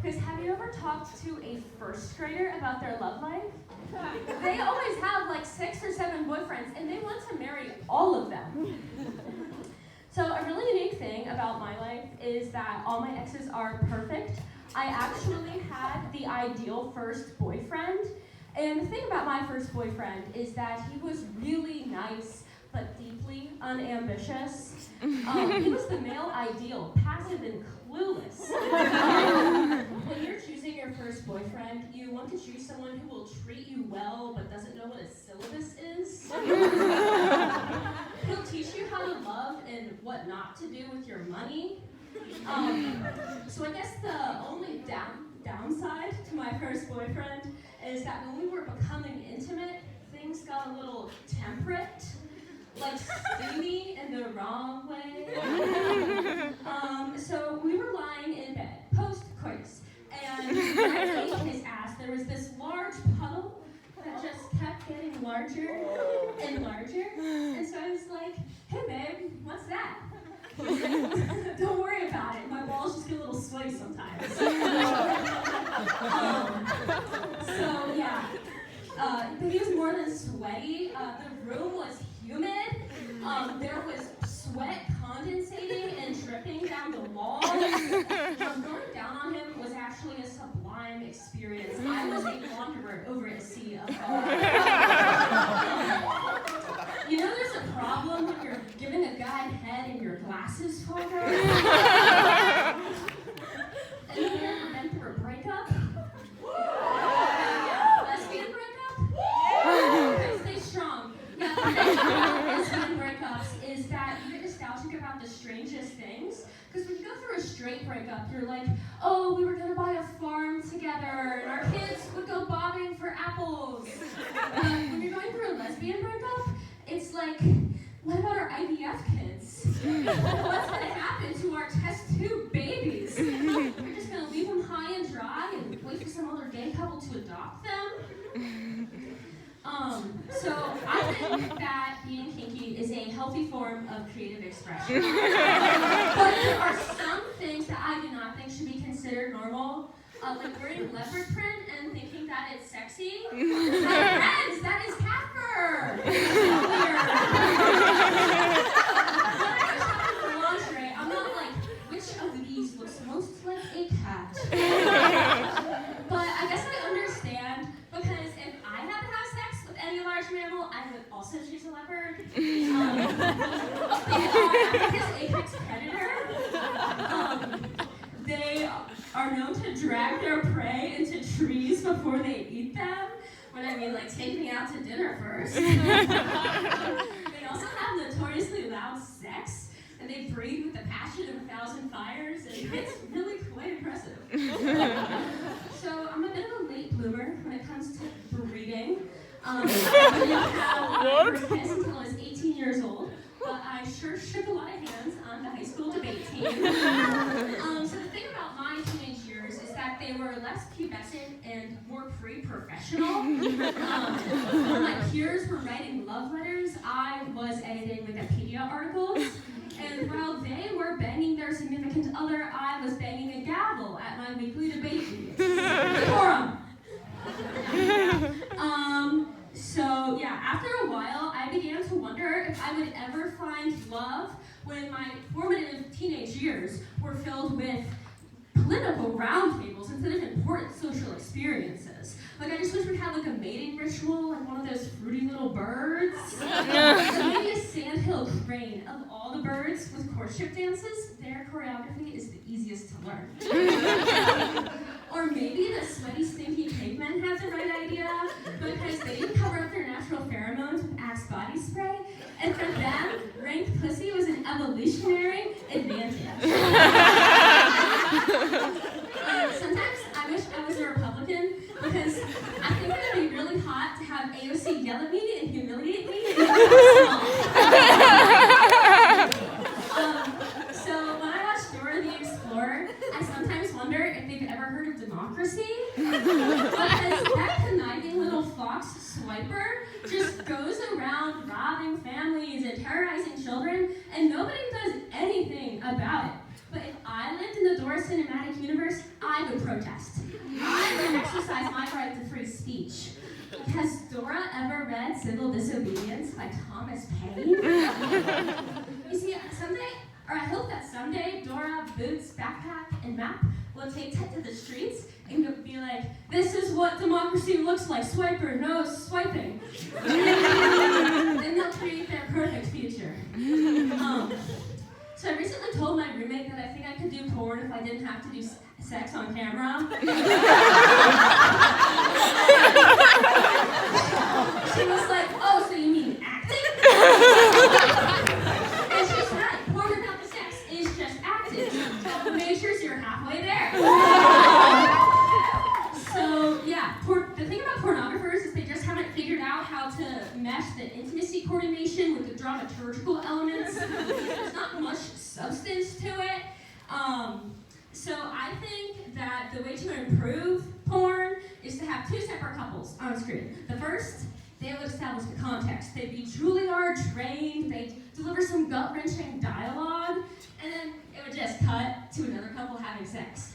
Because have you ever talked to a first grader about their love life? They always have like 6 or 7 boyfriends, and they want to marry all of them. So a really unique thing about my life is that all my exes are perfect. I actually had the ideal first boyfriend. And the thing about my first boyfriend is that he was really nice, but deeply unambitious. He was the male ideal, passive and clueless. When you're choosing your first boyfriend, you want to choose someone who will treat you well, but doesn't know what a syllabus is. He'll teach you how to love and what not to do with your money. So I guess the only downside to my first boyfriend is that when we were becoming intimate, things got a little temperate, like steamy in the wrong way. So we were lying in bed, post-coitus, and right in his ass there was this large puddle that just kept getting larger and larger. And so I was like, hey babe, what's that? Don't worry about it. My balls just get a little sweaty sometimes. So yeah, but he was more than sweaty. The room was humid. There was sweat condensating and dripping down the walls. Going down on him was actually a sublime experience. I was a wanderer over a sea of fog. You know there's a problem when you're giving a guy head and your glasses fall out? And you ever been through a breakup? Lesbian breakup? Okay, stay strong. Yeah, the thing about lesbian breakups is that you get nostalgic about the strangest things. Because when you go through a straight breakup, you're like, oh, we were going to buy a farm together, and our kids would go bobbing for apples. When you're going through a lesbian breakup, it's like, what about our IVF kids? What's going to happen to our test tube babies? We're just going to leave them high and dry and wait for some other gay couple to adopt them? So I think that being kinky is a healthy form of creative expression. But there are some things that I do not think should be considered normal. Like wearing leopard print and thinking that it's sexy. My friends, that is cat fur! When I go shopping for lingerie, I'm not like, which of these looks most like a cat? But I guess I understand, because if I had to have sex with any large mammal, I would also choose a leopard. They are Africa's apex predator. They are known to drag their prey into trees before they eat them. When I mean, like, take me out to dinner first. They also have notoriously loud sex, and they breed with the passion of 1,000 fires, and it's really quite impressive. So I'm a bit of a late bloomer when it comes to breeding. I didn't have a kiss until I was 18 years old. But I sure shook a lot of hands on the high school debate team. So the thing about my teenage years is that they were less pubescent and more pre-professional. When my peers were writing love letters, I was editing Wikipedia articles. And while they were banging their significant other, I was banging a gavel at my weekly debate meetings. Decorum! So yeah, after a while, I began to wonder if I would ever find love when my formative teenage years were filled with political roundtables instead of important social experiences. Like, I just wish we'd have like a mating ritual, like one of those fruity little birds. Maybe a sandhill crane. Of all the birds with courtship dances, their choreography is the easiest to learn. Or maybe the sweaty, stinky cavemen had the right idea because they didn't cover up their natural pheromones with Axe body spray, and for them, rank pussy was an evolutionary advantage. Sometimes I wish I was a Republican because I think it would be really hot to have AOC yell at me and humiliate me. So when I watch Dora the Explorer, I sometimes wonder if they've ever heard of democracy. Because that conniving little fox swiper just goes around robbing families and terrorizing children, and nobody does anything about it. But if I I lived in the Dora cinematic universe, I would protest. I would exercise my right to free speech. Has Dora ever read Civil Disobedience by Thomas Paine? You see, someday, or I hope that someday, Dora, Boots, Backpack, and Map will take Ted to the streets and be like, this is what democracy looks like, swiper, no swiping. And they'll create their perfect future. So I recently told my roommate that I think I could do porn if I didn't have to do sex on camera. She was like, oh, so you mean acting? And she's right, porn without the sex is just acting. So make sure you're halfway there. So yeah, the thing about pornographers is they just haven't figured out how to mesh the intimacy coordination with the dramaturgical elements. There's not much substance to it. So I think that the way to improve porn is to have two separate couples on screen. The first, they would establish the context. They'd be Juilliard trained, they'd deliver some gut-wrenching dialogue, and then it would just cut to another couple having sex.